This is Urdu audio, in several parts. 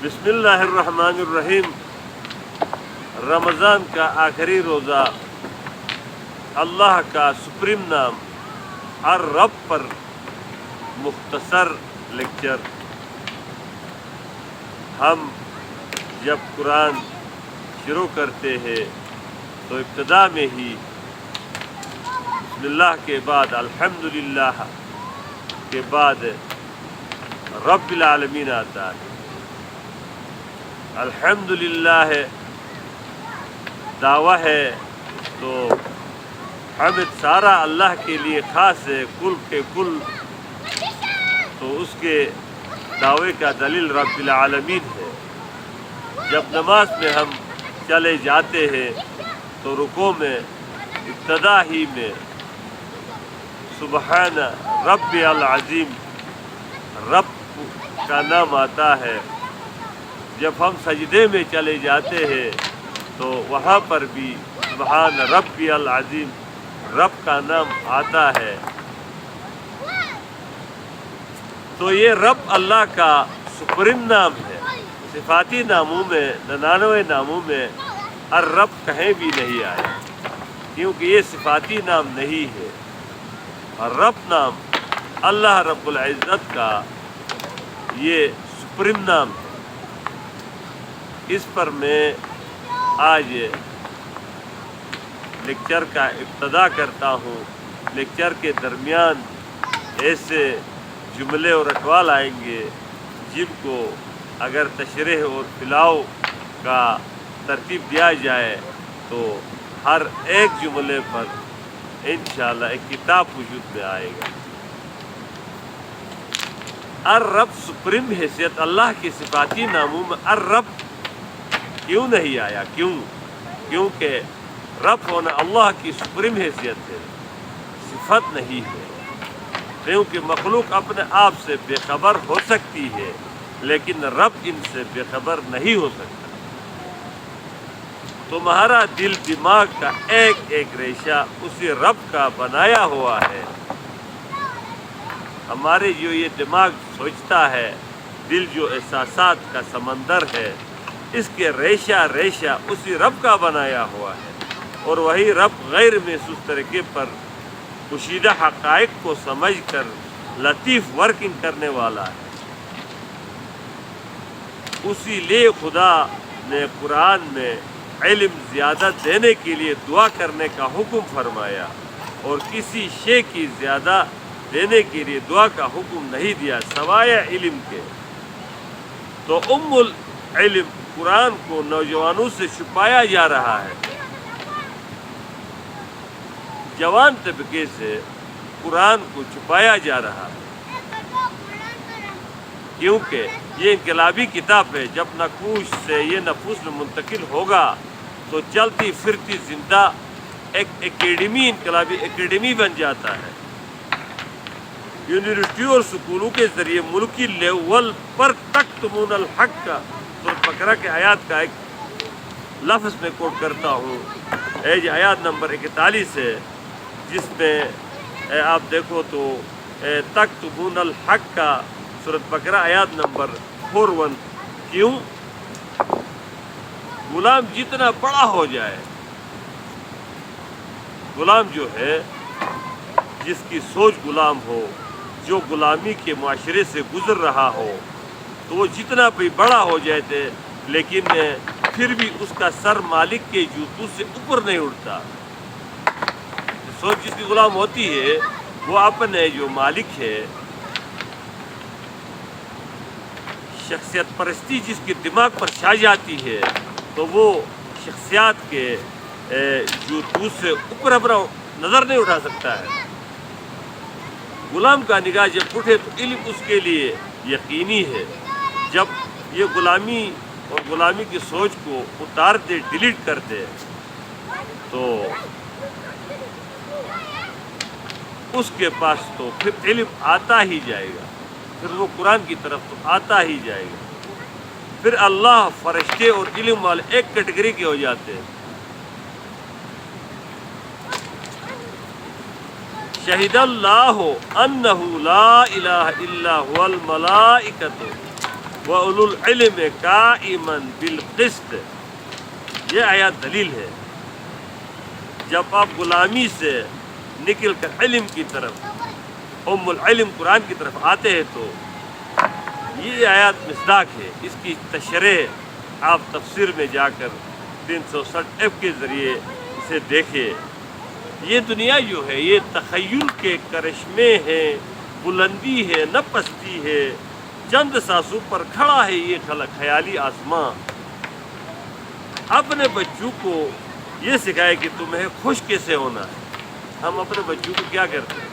بسم اللہ الرحمن الرحیم۔ رمضان کا آخری روزہ، اللہ کا سپریم نام الرب پر مختصر لیکچر۔ ہم جب قرآن شروع کرتے ہیں تو ابتدا میں ہی بسم اللہ کے بعد الحمدللہ کے بعد رب العالمین آتا ہے۔ الحمدللہ دعویٰ ہے تو حمد سارا اللہ کے لیے خاص ہے، کل کے کل، تو اس کے دعوے کا دلیل رب العالمین ہے۔ جب نماز میں ہم چلے جاتے ہیں تو رکوع میں ابتدا ہی میں سبحان رب العظیم رب کا نام آتا ہے۔ جب ہم سجدے میں چلے جاتے ہیں تو وہاں پر بھی سبحان رب العظیم رب کا نام آتا ہے۔ تو یہ رب اللہ کا سپریم نام ہے۔ صفاتی ناموں میں 99 ناموں میں الرب کہیں بھی نہیں آیا، کیونکہ یہ صفاتی نام نہیں ہے۔ الرب نام اللہ رب العزت کا یہ سپریم نام ہے۔ اس پر میں آج لیکچر کا ابتدا کرتا ہوں۔ لیکچر کے درمیان ایسے جملے اور اقوال آئیں گے جن کو اگر تشریح اور پھیلاؤ کا ترتیب دیا جائے تو ہر ایک جملے پر انشاءاللہ ایک کتاب وجود میں آئے گا۔ الرب سپریم حیثیت اللہ کی صفاتی ناموں میں الرب کیوں نہیں آیا؟ کیونکہ رب ہونا اللہ کی سپریم حیثیت ہے، صفت نہیں ہے۔ کیونکہ مخلوق اپنے آپ سے بے خبر ہو سکتی ہے لیکن رب ان سے بے خبر نہیں ہو سکتا۔ تمہارا دل دماغ کا ایک ایک ریشہ اسی رب کا بنایا ہوا ہے۔ ہمارے جو یہ دماغ سوچتا ہے، دل جو احساسات کا سمندر ہے، اس کے ریشہ ریشہ اسی رب کا بنایا ہوا ہے، اور وہی رب غیر محسوس طریقے پر پوشیدہ حقائق کو سمجھ کر لطیف ورکنگ کرنے والا ہے۔ اسی لیے خدا نے قرآن میں علم زیادہ دینے کے لیے دعا کرنے کا حکم فرمایا اور کسی شے کی زیادہ دینے کے لیے دعا کا حکم نہیں دیا سوائے علم کے۔ تو العلم قرآن کو نوجوانوں سے چھپایا جا رہا ہے۔ جوان طبقے سے قرآن کو چھپایا جا رہا ہے، کیونکہ یہ انقلابی کتاب ہے۔ جب نقوش سے یہ نفوس میں منتقل ہوگا تو چلتی پھرتی زندہ ایک اکیڈمی، انقلابی اکیڈمی بن جاتا ہے۔ یونیورسٹی اور سکولوں کے ذریعے ملکی لیول پر تکتمون الحق کا سورۃ بقرہ کے آیات کا ایک لفظ میں کوٹ کرتا ہوں۔ یہ آیات نمبر 41 ہے، جس میں آپ دیکھو تو تکتمون الحق کا سورۃ بقرہ آیات نمبر 41۔ کیوں؟ غلام جتنا بڑا ہو جائے، غلام جو ہے جس کی سوچ غلام ہو، جو غلامی کے معاشرے سے گزر رہا ہو، تو وہ جتنا بھی بڑا ہو جائے تھے لیکن پھر بھی اس کا سر مالک کے جوتوں سے اوپر نہیں اٹھتا۔ سوچ جس کی غلام ہوتی ہے وہ اپنے جو مالک ہے، شخصیت پرستی جس کے دماغ پر چھا جاتی ہے، تو وہ شخصیات کے جوتوں سے اوپر اپنا نظر نہیں اٹھا سکتا ہے۔ غلام کا نگاہ جب اٹھے تو علم اس کے لیے یقینی ہے۔ جب یہ غلامی اور غلامی کی سوچ کو اتار دے، ڈیلیٹ کر دے، تو اس کے پاس تو پھر علم آتا ہی جائے گا، پھر وہ قرآن کی طرف تو آتا ہی جائے گا۔ پھر اللہ، فرشتے اور علم والے ایک کیٹیگری کے ہو جاتے ہیں۔ شہد اللہ انہ لا الہ الا هو الملائکۃ وَأُولُو الْعِلْمِ قَائِمًا بِالْقِسْطِ، یہ آیات دلیل ہے۔ جب آپ غلامی سے نکل کر علم کی طرف، العلم قرآن کی طرف آتے ہیں تو یہ آیات مصداق ہے۔ اس کی تشریح آپ تفسیر میں جا کر 360F کے ذریعے اسے دیکھیں۔ یہ دنیا جو ہے یہ تخیل کے کرشمے ہیں، بلندی ہے نہ پستی ہے، چند ساسوں پر کھڑا ہے یہ خیالی آسماں۔ اپنے بچوں کو یہ سکھائے کہ تمہیں خوش کیسے ہونا ہے۔ ہم اپنے بچوں کو کیا کرتے ہیں؟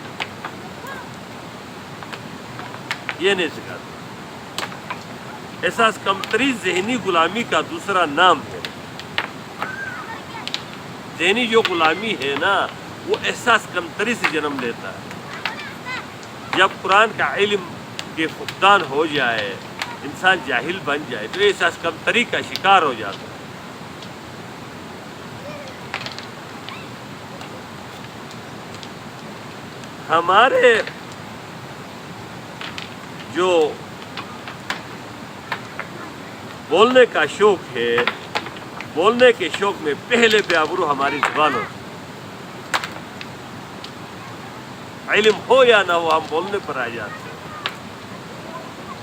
یہ نہیں سکھاتے۔ احساس کمتری ذہنی غلامی کا دوسرا نام ہے۔ ذہنی جو غلامی ہے نا وہ احساس کمتری سے جنم لیتا ہے۔ جب قرآن کا علم کے فقدان ہو جائے، انسان جاہل بن جائے تو احساس کمتری کا شکار ہو جاتا ہے۔ ہمارے جو بولنے کا شوق ہے، بولنے کے شوق میں پہلے بے آبرو ہماری زبان ہوتی ہے۔ علم ہو یا نہ ہو ہم بولنے پر آ جاتے ہیں۔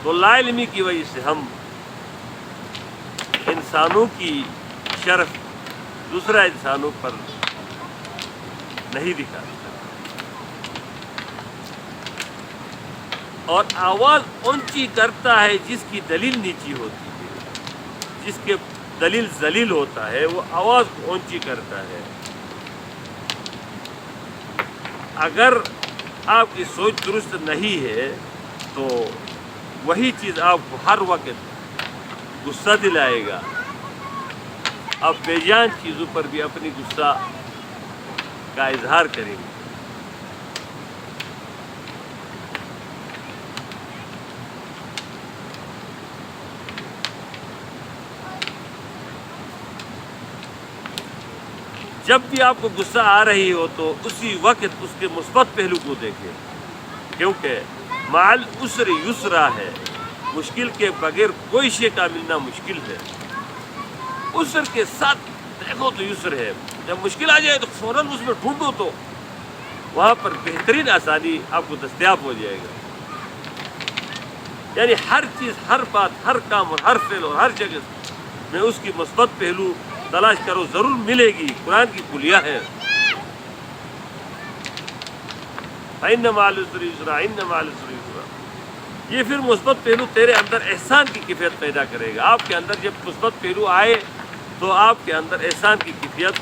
تو لا علمی کی وجہ سے ہم انسانوں کی شرف دوسرا انسانوں پر نہیں دکھاتے، اور آواز اونچی کرتا ہے جس کی دلیل نیچی ہوتی ہے۔ جس کے دلیل ذلیل ہوتا ہے وہ آواز کو اونچی کرتا ہے۔ اگر آپ کی سوچ درست نہیں ہے تو وہی چیز آپ کو ہر وقت غصہ دلائے گا۔ آپ بے جان چیزوں پر بھی اپنی غصہ کا اظہار کریں گے۔ جب بھی آپ کو غصہ آ رہی ہو تو اسی وقت اس کے مثبت پہلو کو دیکھیں، کیونکہ مع العسر یسرا ہے۔ مشکل کے بغیر کوئی شے کا ملنا مشکل ہے۔ عسر کے ساتھ دیکھو تو یسر ہے۔ جب مشکل آ جائے تو فوراً اس میں ڈھونڈو تو وہاں پر بہترین آسانی آپ کو دستیاب ہو جائے گا۔ یعنی ہر چیز، ہر بات، ہر کام اور ہر فعل اور ہر جگہ میں اس کی مثبت پہلو تلاش کرو، ضرور ملے گی۔ قرآن کی کلیہ ہے۔ فَإِنَّ مَعَ الْعُسْرِ يُسْرًا، إِنَّ مَعَ الْعُسْرِ يُسْرًا۔ یہ پھر مثبت پہلو تیرے اندر احسان کی کیفیت پیدا کرے گا۔ آپ کے اندر جب مثبت پہلو آئے تو آپ کے اندر احسان کی کیفیت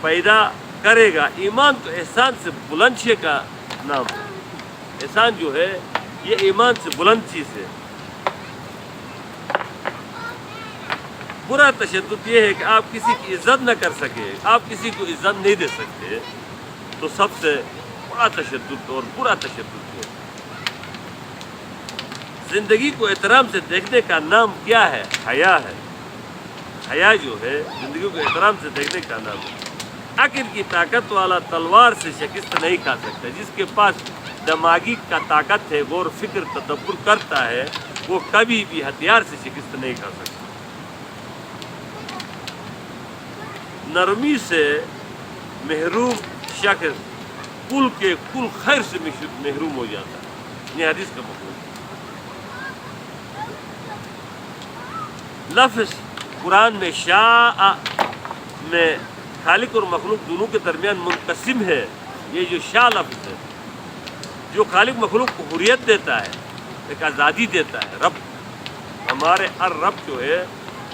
پیدا کرے گا۔ ایمان تو احسان سے بلند شے کا نام ہے۔ احسان جو ہے یہ ایمان سے بلند چیز ہے۔ برا تشدد یہ ہے کہ آپ کسی کی عزت نہ کر سکے، آپ کسی کو عزت نہیں دے سکتے، تو سب سے بڑا تشدد اور برا تشدد ہے۔ زندگی کو احترام سے دیکھنے کا نام کیا ہے؟ حیا ہے۔ حیا جو ہے زندگی کو احترام سے دیکھنے کا نام ہے۔ عقل کی طاقت والا تلوار سے شکست نہیں کھا سکتا۔ جس کے پاس دماغی کا طاقت ہے، غور فکر تدبر کرتا ہے، وہ کبھی بھی ہتھیار سے شکست نہیں کھا سکتا۔ نرمی سے محروم شخص کل کے کل خیر سے محروم ہو جاتا ہے۔ یہ حدیث کا مفہوم ہے۔ لفظ قرآن میں شاء میں خالق اور مخلوق دونوں کے درمیان منقسم ہے۔ یہ جو شاء لفظ ہے جو خالق مخلوق کو حریت دیتا ہے، ایک آزادی دیتا ہے۔ رب ہمارے الرب جو ہے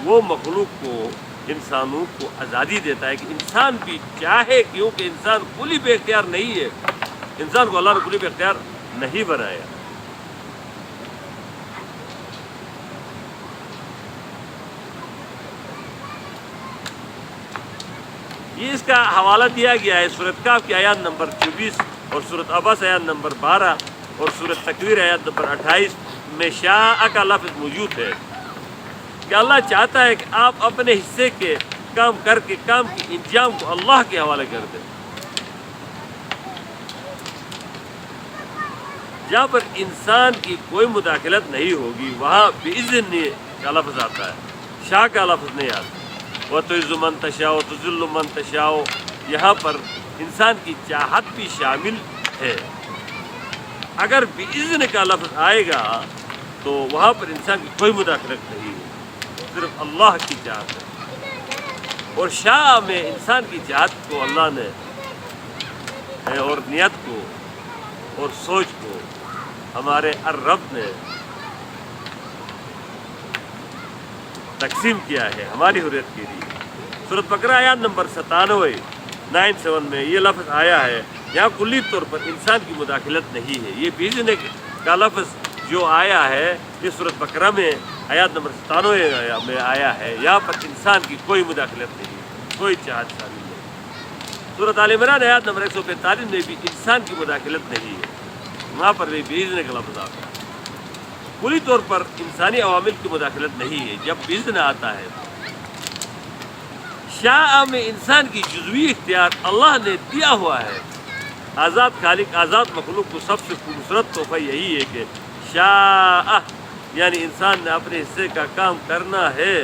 وہ مخلوق کو، انسانوں کو آزادی دیتا ہے کہ انسان بھی چاہے، کیونکہ انسان کلی بے اختیار نہیں ہے۔ انسان کو اللہ نے کلی بے اختیار نہیں بنایا۔ یہ اس کا حوالہ دیا گیا ہے سورۃ کہف کی آیات نمبر 24 اور سورۃ عبس آیات نمبر 12 اور سورۃ تکویر آیات نمبر 28 میں شاء کا لفظ موجود ہے کہ اللہ چاہتا ہے کہ آپ اپنے حصے کے کام کر کے کام کی انجام کو اللہ کے حوالے کر دیں۔ جہاں پر انسان کی کوئی مداخلت نہیں ہوگی وہاں بِإِذْنِ کا لفظ آتا ہے، شاء کا لفظ نہیں آتا۔ وَتُعِزُّ مَن تَشَاءُ وَتُذِلُّ مَن تَشَاءُ، یہاں پر انسان کی چاہت بھی شامل ہے۔ اگر بِإِذْنِ کا لفظ آئے گا تو وہاں پر انسان کی کوئی مداخلت نہیں ہے، صرف اللہ کی چاہت ہے۔ اور شاء میں انسان کی چاہت کو اللہ نے اور نیت کو اور سوچ کو ہمارے الرب نے تقسیم کیا ہے ہماری حریت کے لیے۔ سورۃ بقرہ آیات نمبر 97 میں یہ لفظ آیا ہے، یہاں کلی طور پر انسان کی مداخلت نہیں ہے۔ یہ بِإِذْنِ کا لفظ جو آیا ہے یہ سورۃ بقرہ میں آیات نمبر 97 میں آیا ہے، یہاں پر انسان کی کوئی مداخلت نہیں ہے، کوئی چاہت شامل نہیں۔ سورۃ آل عمران آیات نمبر 145 میں بھی انسان کی مداخلت نہیں ہے، وہاں پر بھی بِإِذْنِ کا لفظ آتا ہے۔ کلی طور پر انسانی عوامل کی مداخلت نہیں ہے۔ جب بِإِذْنِ آتا ہے شاء میں انسان کی جزوی اختیار اللہ نے دیا ہوا ہے۔ آزاد خالق آزاد مخلوق کو سب سے خوبصورت تحفہ یہی ہے کہ شاء یعنی انسان نے اپنے حصے کا کام کرنا ہے،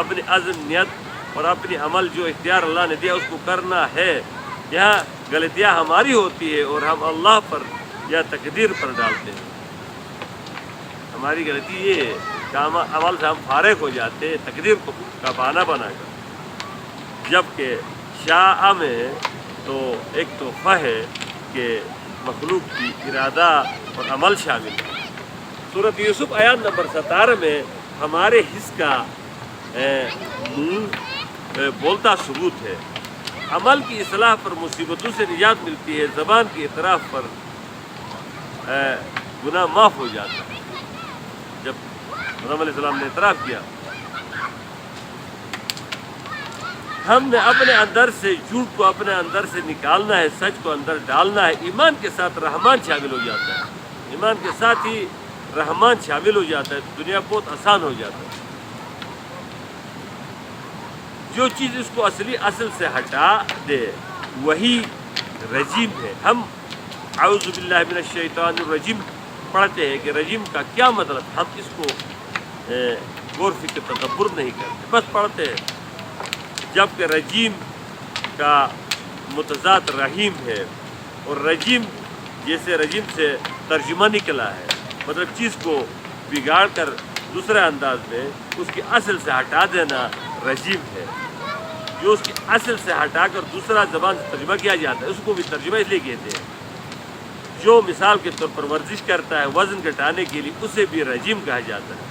اپنی عزم نیت اور اپنی عمل جو اختیار اللہ نے دیا اس کو کرنا ہے۔ یہاں غلطیاں ہماری ہوتی ہے اور ہم اللہ پر یا تقدیر پر ڈالتے ہیں۔ ہماری غلطی یہ ہے کہ عمل سے ہم فارغ ہو جاتے ہیں تقدیر کو کا بہانہ بنا کر، جبکہ شاء میں تو ایک تحفہ ہے کہ مخلوق کی ارادہ اور عمل شامل ہے۔ سورۃ یوسف آیات نمبر 17 میں ہمارے حص کا منہ بولتا ثبوت ہے۔ عمل کی اصلاح پر مصیبتوں سے نجات ملتی ہے، زبان کی اعتراف پر گناہ معاف ہو جاتا ہے۔ جب مریم علیہ السلام نے اعتراف کیا، ہم نے اپنے اندر سے جھوٹ کو اپنے اندر سے نکالنا ہے، سچ کو اندر ڈالنا ہے۔ ایمان کے ساتھ رحمان شامل ہو جاتا ہے، ایمان کے ساتھ ہی رحمان شامل ہو جاتا ہے، دنیا بہت آسان ہو جاتا ہے۔ جو چیز اس کو اصل سے ہٹا دے وہی رجیم ہے۔ ہم اعوذ باللہ من الشیطان الرجیم پڑھتے ہیں کہ رجیم کا کیا مطلب، ہم اس کو غور فکر تدبر نہیں کرتے، بس پڑھتے ہیں، جبکہ رجیم کا متضاد رحیم ہے، اور رجیم جیسے رجیم سے ترجمہ نکلا ہے، مطلب چیز کو بگاڑ کر دوسرے انداز میں اس کی اصل سے ہٹا دینا رجیم ہے۔ جو اس کی اصل سے ہٹا کر دوسرا زبان سے ترجمہ کیا جاتا ہے اس کو بھی ترجمہ اس لیے کہتے ہیں۔ جو مثال کے طور پر ورزش کرتا ہے وزن گھٹانے کے لیے اسے بھی رجیم کہا جاتا ہے۔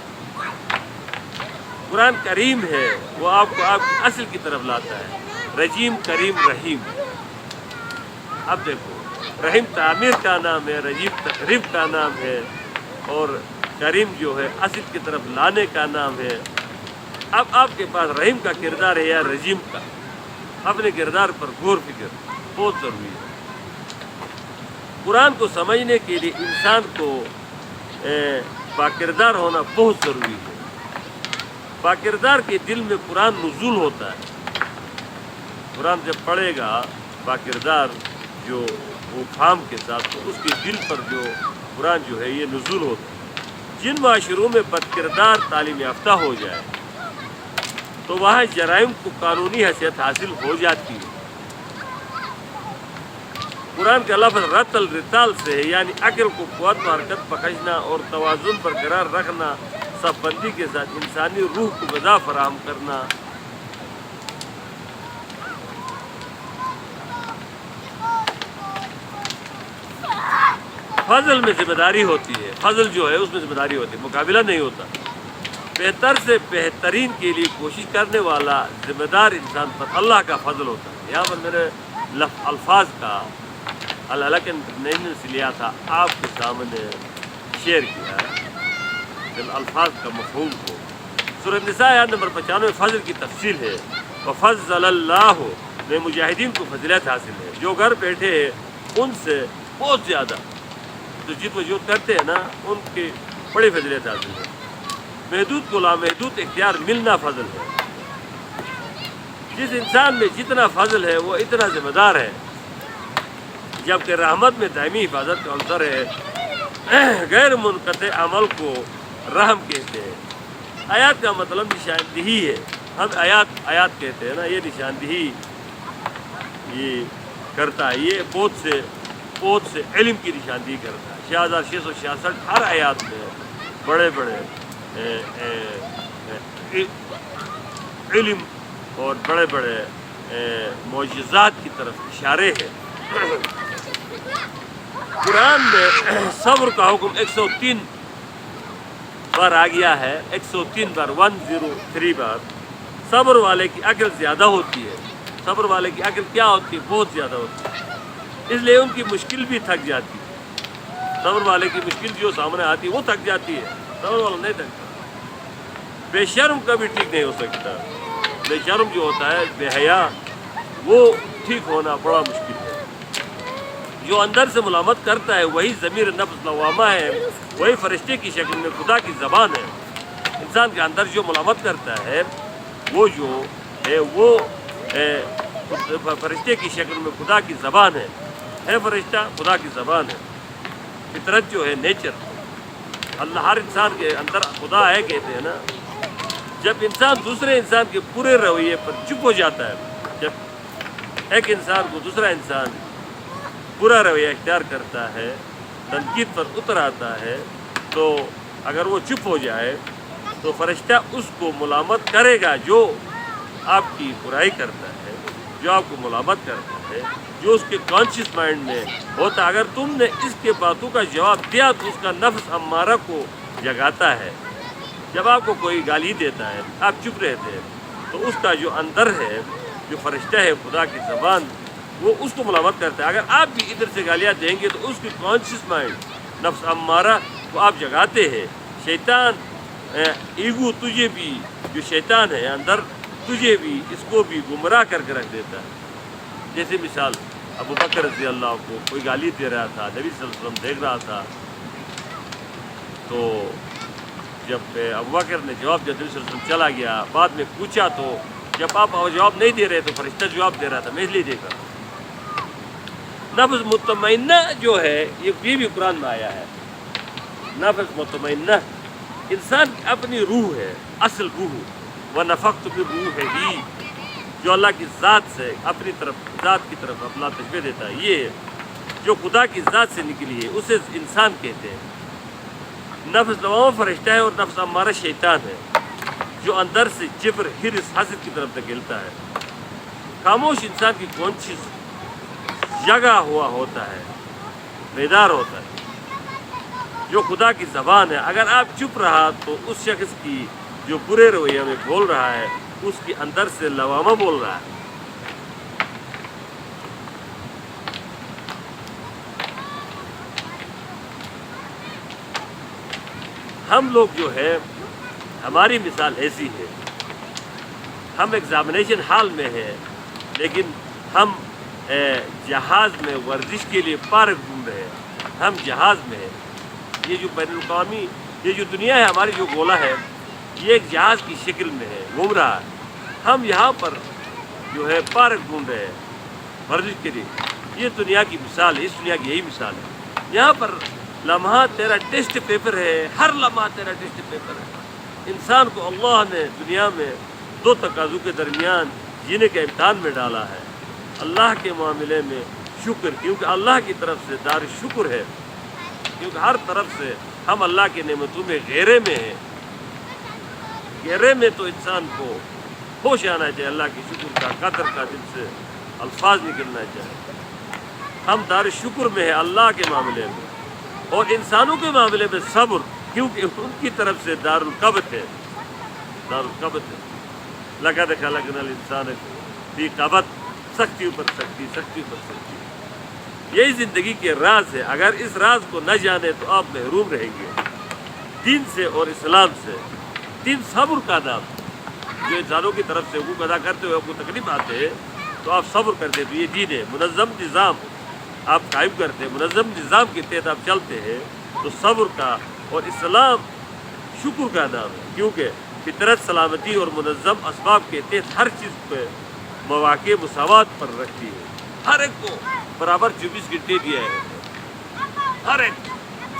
قرآن کریم ہے وہ آپ کو آپ کی اصل کی طرف لاتا ہے، رجیم کریم رحیم۔ اب دیکھو، رحیم تعمیر کا نام ہے، رجیم تقریب کا نام ہے، اور کریم جو ہے اصل کی طرف لانے کا نام ہے۔ اب آپ کے پاس رحیم کا کردار ہے یا رجیم کا، اپنے کردار پر غور فکر بہت ضروری ہے۔ قرآن کو سمجھنے کے لیے انسان کو باکردار ہونا بہت ضروری ہے۔ باکردار کے دل میں قرآن نزول ہوتا ہے۔ قرآن جب پڑھے گا باکردار جو وہ فہم کے ساتھ، تو اس کے دل پر جو قرآن جو ہے یہ نزول ہوتا ہے۔ جن معاشروں میں بدکردار تعلیم یافتہ ہو جائے تو وہاں جرائم کو قانونی حیثیت حاصل ہو جاتی ہے۔ قرآن کا لفظ رت الرتال سے ہے، یعنی عقل کو قوت و حرکت بخشنا اور توازن برقرار رکھنا، صف بندی کے ساتھ انسانی روح کو غذا فراہم کرنا۔ فضل میں ذمہ داری ہوتی ہے، فضل جو ہے اس میں ذمہ داری ہوتی ہے، مقابلہ نہیں ہوتا۔ بہتر سے بہترین کے لیے کوشش کرنے والا ذمہ دار انسان پر اللہ کا فضل ہوتا ہے۔ یہاں پر میرے الفاظ کا الحلقہ انٹرنیشنل سے لیا تھا، آپ کے سامنے شیئر کیا ہے، الفاظ کا مفہوم ہو۔ سورۃ نساء آیت نمبر 95 فضل کی تفصیل ہے، وَفَضَّلَ اللَّهُ میں مجاہدین کو فضیلت حاصل ہے، جو گھر بیٹھے ہیں ان سے بہت زیادہ، جو جد وجہد کرتے ہیں نا ان کی بڑی فضیلت حاصل ہے۔ محدود کو لامحدود اختیار ملنا فضل ہے۔ جس انسان میں جتنا فضل ہے وہ اتنا ذمہ دار ہے۔ جبکہ رحمت میں دائمی حفاظت کا عنصر ہے۔ غیر منقطع عمل کو رحم کہتے ہیں۔ آیات کا مطلب نشاندہی ہے، ہم آیات کہتے ہیں نا، یہ نشاندہی یہ کرتا ہے، یہ بہت سے علم کی نشاندہی کرتا ہے۔ 6666 ہر آیات میں بڑے بڑے علم اور بڑے بڑے معجزات کی طرف اشارے ہیں۔ قرآن میں صبر کا حکم 103 بار آ گیا ہے، 103 بار، 103 بار۔ صبر والے کی عقل زیادہ ہوتی ہے۔ صبر والے کی عقل کیا ہوتی ہے؟ بہت زیادہ ہوتی ہے، اس لیے ان کی مشکل بھی تھک جاتی ہے۔ صبر والے کی مشکل جو سامنے آتی ہے وہ تھک جاتی ہے، صبر والا نہیں تھکتا۔ بے شرم کبھی ٹھیک نہیں ہو سکتا۔ بے شرم جو ہوتا ہے، بے حیا، وہ ٹھیک ہونا بڑا مشکل ہے۔ جو اندر سے ملامت کرتا ہے وہی ضمیر نفس لوامہ ہے، وہی فرشتے کی شکل میں خدا کی زبان ہے۔ انسان کے اندر جو ملامت کرتا ہے وہ جو ہے وہ فرشتے کی شکل میں خدا کی زبان ہے فرشتہ خدا کی زبان ہے۔ فطرت جو ہے، نیچر، اللہ ہر انسان کے اندر خدا ہے کہتے ہیں نا۔ جب انسان دوسرے انسان کے برے رویے پر چپ ہو جاتا ہے، جب ایک انسان کو دوسرا انسان برا رویہ اختیار کرتا ہے، تنقید پر اتر آتا ہے، تو اگر وہ چپ ہو جائے تو فرشتہ اس کو ملامت کرے گا، جو آپ کی برائی کرتا ہے، جو آپ کو ملامت کرتا ہے، جو اس کے کانشیس مائنڈ میں ہوتا۔ اگر تم نے اس کے باتوں کا جواب دیا تو اس کا نفس امارہ کو جگاتا ہے۔ جب آپ کو کوئی گالی دیتا ہے، آپ چپ رہتے ہیں، تو اس کا جو اندر ہے، جو فرشتہ ہے خدا کی زبان، وہ اس کو ملامت کرتا ہے۔ اگر آپ بھی ادھر سے گالیاں دیں گے تو اس کی کانشیس مائنڈ، نفس امارہ کو آپ جگاتے ہیں۔ شیطان ایگو تجھے بھی، جو شیطان ہے اندر، تجھے بھی، اس کو بھی گمراہ کر کے رکھ دیتا ہے۔ جیسے مثال ابو بکر رضی اللہ کو کوئی گالی دے رہا تھا، نبی صلی اللہ علیہ وسلم دیکھ رہا تھا، تو جب ابو بکر نے جواب دیا، نبی صلی اللہ علیہ وسلم چلا گیا۔ بعد میں پوچھا تو جب آپ جواب نہیں دے رہے تو فرشتہ جواب دے رہا تھا، میں اس لیے دیکھا۔ نفس مطمئنہ جو ہے، یہ بھی قرآن میں آیا ہے۔ نفس مطمئنہ انسان کی اپنی روح ہے، اصل روح، وَنَفَخْتُ بِرُوحِهِ، جو اللہ کی ذات سے اپنی طرف، ذات کی طرف اپنا تشبیہ دیتا ہے، یہ جو خدا کی ذات سے نکلی ہے اسے انسان کہتے ہیں۔ نفس لوامہ فرشتہ ہے اور نفس امارہ شیطان ہے، جو اندر سے جبر، حرص، حسد کی طرف دھکیلتا ہے۔ خاموش انسان کی کانشیس جگا ہوا ہوتا ہے، بیدار ہوتا ہے، جو خدا کی زبان ہے۔ اگر آپ چپ رہا تو اس شخص کی جو برے رویے میں بول رہا ہے، اس کے اندر سے لوامہ بول رہا ہے۔ ہم لوگ جو ہے، ہماری مثال ایسی ہے، ہم ایگزامینیشن ہال میں ہیں، لیکن ہم جہاز میں ورزش کے لیے پارک گھوم رہے ہیں۔ ہم جہاز میں ہیں، یہ جو بین الاقوامی، یہ جو دنیا ہے، ہماری جو گولہ ہے، یہ ایک جہاز کی شکل میں ہے، گھوم رہا ہے۔ ہم یہاں پر جو ہے پارک گھوم رہے ہیں ورزش کے لیے۔ یہ دنیا کی مثال ہے، اس دنیا کی یہی مثال ہے۔ یہاں پر لمحہ تیرا ٹیسٹ پیپر ہے، ہر لمحہ تیرا ٹیسٹ پیپر ہے۔ انسان کو اللہ نے دنیا میں دو تقاضوں کے درمیان جینے کے امتحان میں ڈالا ہے۔ اللہ کے معاملے میں شکر، کیونکہ اللہ کی طرف سے دار شکر ہے، کیونکہ ہر طرف سے ہم اللہ کے نعمتوں میں گہرے میں ہیں۔ گہرے میں تو انسان کو ہوش آنا چاہیے، اللہ کی شکر کا، قدر کا، دل سے الفاظ نکلنا چاہیے۔ ہم دار شکر میں ہیں اللہ کے معاملے میں، اور انسانوں کے معاملے میں صبر، کیونکہ ان کی طرف سے دار القبض ہے، دار القبض ہے۔ لقد خلقنا الانسان فی قبض، سختی اوپر سختی، سختی اوپر سختی۔ یہی زندگی کے راز ہے۔ اگر اس راز کو نہ جانے تو آپ محروم رہیں گے دین سے اور اسلام سے۔ دین صبر کا نام، جو انسانوں کی طرف سے حقوق ادا کرتے ہوئے آپ کو تکلیف آتے ہیں تو آپ صبر کرتے ہیں، تو یہ دین ہے۔ منظم نظام آپ قائم کرتے ہیں، منظم نظام کے تحت آپ چلتے ہیں، تو صبر کا اور اسلام شکر کا نام ہے، کیونکہ فطرت سلامتی اور منظم اسباب کے تحت ہر چیز پہ مواقع مساوات پر رکھتی ہے۔ ہر ایک کو برابر 24 گھنٹے دیا ہے، ہر ایک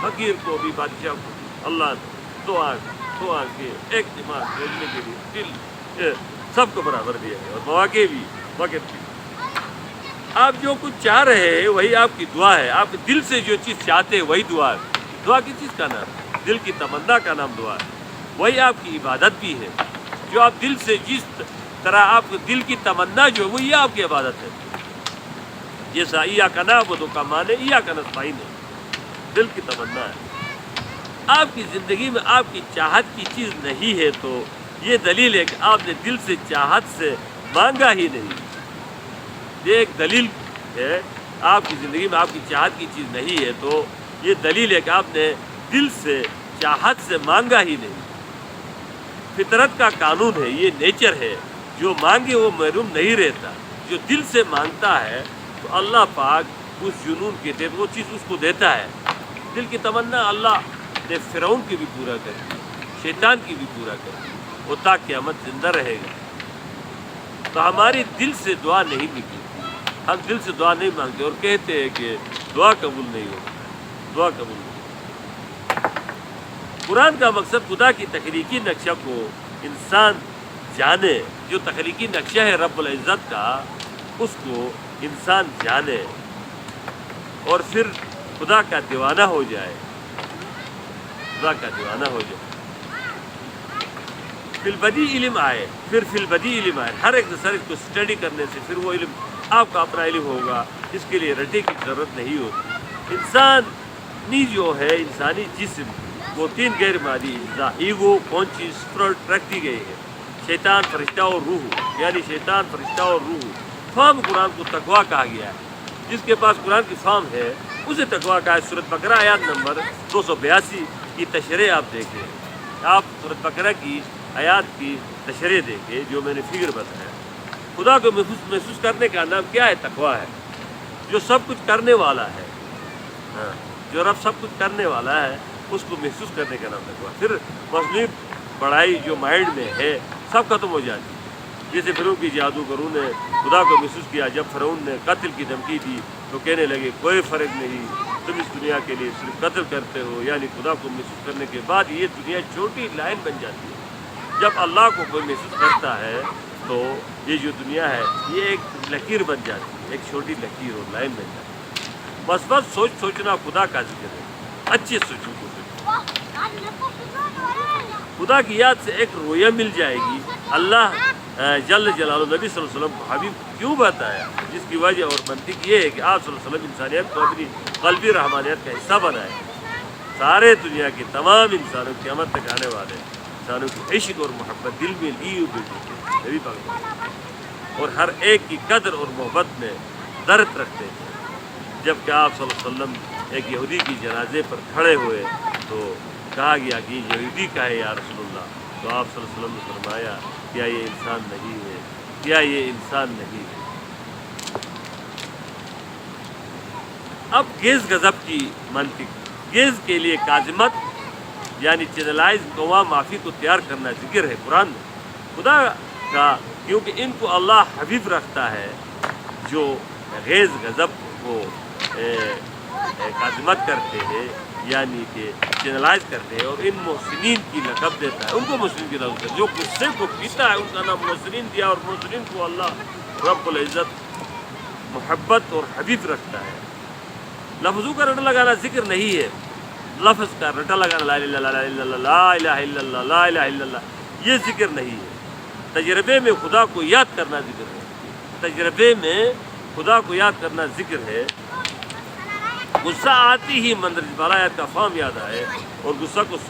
فقیر کو بھی، بادشاہ کو اللہ نے دو آنکھیں ایک دماغ بھیجنے کے لیے دل سب کو برابر دیا ہے، اور مواقع بھی وقت بھی۔ آپ جو کچھ چاہ رہے ہیں وہی آپ کی دعا ہے، آپ دل سے جو چیز چاہتے ہیں وہی دعا ہے۔ دعا کس چیز کا نام ہے؟ دل کی تمنا کا نام دعا ہے، وہی آپ کی عبادت بھی ہے۔ جو آپ دل سے جس طرح آپ دل کی تمنا جو ہے وہی آپ کی عبادت ہے۔ جیسا ایاک نعبد کا معنی ایاک نستعین ہے، دل کی تمنا ہے۔ آپ کی زندگی میں آپ کی چاہت کی چیز نہیں ہے تو یہ دلیل ہے کہ آپ نے دل سے چاہت سے مانگا ہی نہیں۔ یہ ایک دلیل ہے، آپ کی زندگی میں آپ کی چاہت کی چیز نہیں ہے تو یہ دلیل ہے کہ آپ نے دل سے چاہت سے مانگا ہی نہیں۔ فطرت کا قانون ہے، یہ نیچر ہے، جو مانگے وہ محروم نہیں رہتا۔ جو دل سے مانگتا ہے تو اللہ پاک اس جنون کے تحت وہ چیز اس کو دیتا ہے۔ دل کی تمنا اللہ نے فرعون کی بھی پورا کر دی، شیطان کی بھی پورا کر دی، وہ تا قیامت زندہ رہے گا۔ تو ہماری دل سے دعا نہیں نکلتی، ہم دل سے دعا نہیں مانگتے اور کہتے ہیں کہ دعا قبول نہیں ہوگی، دعا قبول نہیں ہوگی۔ قرآن کا مقصد خدا کی تخلیقی نقشہ کو انسان جانے، جو تخلیقی نقشہ ہے رب العزت کا اس کو انسان جانے اور پھر خدا کا دیوانہ ہو جائے، خدا کا دیوانہ ہو جائے۔ فی البدی علم آئے، پھر فی البدی علم آئے، ہر ایک نصر کو اسٹڈی کرنے سے پھر وہ علم آپ کا اپنا علم ہوگا، اس کے لیے رٹے کی ضرورت نہیں ہوتی۔ انسانی جو ہے، انسانی جسم وہ تین غیر مادی اجزاء ایگو، کانشیس، اسپرٹ رکھ دی گئی ہے، شیطان، فرشتہ اور روح، یعنی شیطان، فرشتہ اور روح۔ فہم قرآن کو تقویٰ کہا گیا ہے، جس کے پاس قرآن کی فہم ہے اسے تقویٰ کہا ہے۔ سورۃ بقرہ آیات نمبر 282 کی تشریح آپ دیکھیں، آپ سورۃ بقرہ کی آیات کی تشریح دیکھیں جو میں نے فگر بتایا۔ خدا کو محسوس کرنے کا نام کیا ہے؟ تقویٰ ہے، جو سب کچھ کرنے والا ہے، جو رب سب کچھ کرنے والا ہے اس کو محسوس کرنے کا نام تقویٰ۔ پھر مصنوعی بڑائی جو مائنڈ میں ہے سب ختم ہو جاتی ہے۔ جیسے فرعون کی جادوگروں نے خدا کو محسوس کیا، جب فرعون نے قتل کی دھمکی دی تو کہنے لگے کوئی فرق نہیں، تم اس دنیا کے لیے صرف قتل کرتے ہو، یعنی خدا کو محسوس کرنے کے بعد یہ دنیا چھوٹی لائن بن جاتی ہے۔ جب اللہ کو کوئی محسوس کرتا ہے تو یہ جو دنیا ہے یہ ایک لکیر بن جاتی ہے، ایک چھوٹی لکیر اور لائن بن جاتی ہے۔ مثبت سوچنا خدا کا ذکر ہے، اچھے سوچوں کو سوچو۔ خدا کی یاد سے ایک رویہ مل جائے گی۔ اللہ جل جلالہ نبی صلی اللہ علیہ وسلم کو حبیب کیوں بتایا؟ جس کی وجہ اور منطق یہ ہے کہ آپ صلی اللہ علیہ وسلم انسانیت کو اپنی قلبی رحمانیت کا حصہ بنائے۔ سارے دنیا کے تمام انسانوں قیامت تک آنے والے انسانوں کی عشق اور محبت دل میں لی نبی پاک اور ہر ایک کی قدر اور محبت میں درد رکھتے تھے۔ جب کہ آپ صلی اللہ علیہ وسلم ایک یہودی کی جنازے پر کھڑے ہوئے تو کہا گیا کہ یہ یہودی کا ہے یا رسول اللہ، تو آپ صلی اللہ علیہ وسلم نے فرمایا کیا یہ انسان نہیں ہے، کیا یہ انسان نہیں ہے۔ اب غیظ غضب کی منطق، غیظ کے لیے کاظمت یعنی چینلائز قوا معافی کو تیار کرنا ذکر ہے قرآن میں خدا کا، کیونکہ ان کو اللہ حفیظ رکھتا ہے جو غیظ غضب کو کاظمت کرتے ہیں، یعنی کہ چینلائز کرتے ہیں، اور ان محسنین کی لقب دیتا ہے، ان کو محسنین کی لقب دیتا ہے۔ جو غصے کو پیتا ہے ان کا نام محسنین دیا، اور محسنین کو اللہ رب العزت محبت اور حبیب رکھتا ہے۔ لفظوں کا رٹا لگانا ذکر نہیں ہے، لفظ کا رٹا لگانا لا الہ الا اللہ، لا الہ الا اللہ، لا الہ الا اللہ، یہ ذکر نہیں ہے۔ تجربے میں خدا کو یاد کرنا ذکر ہے، تجربے میں خدا کو یاد کرنا ذکر ہے۔ غصہ آتی ہی مندرج بالایت کا فہم یاد آئے اور غصہ کو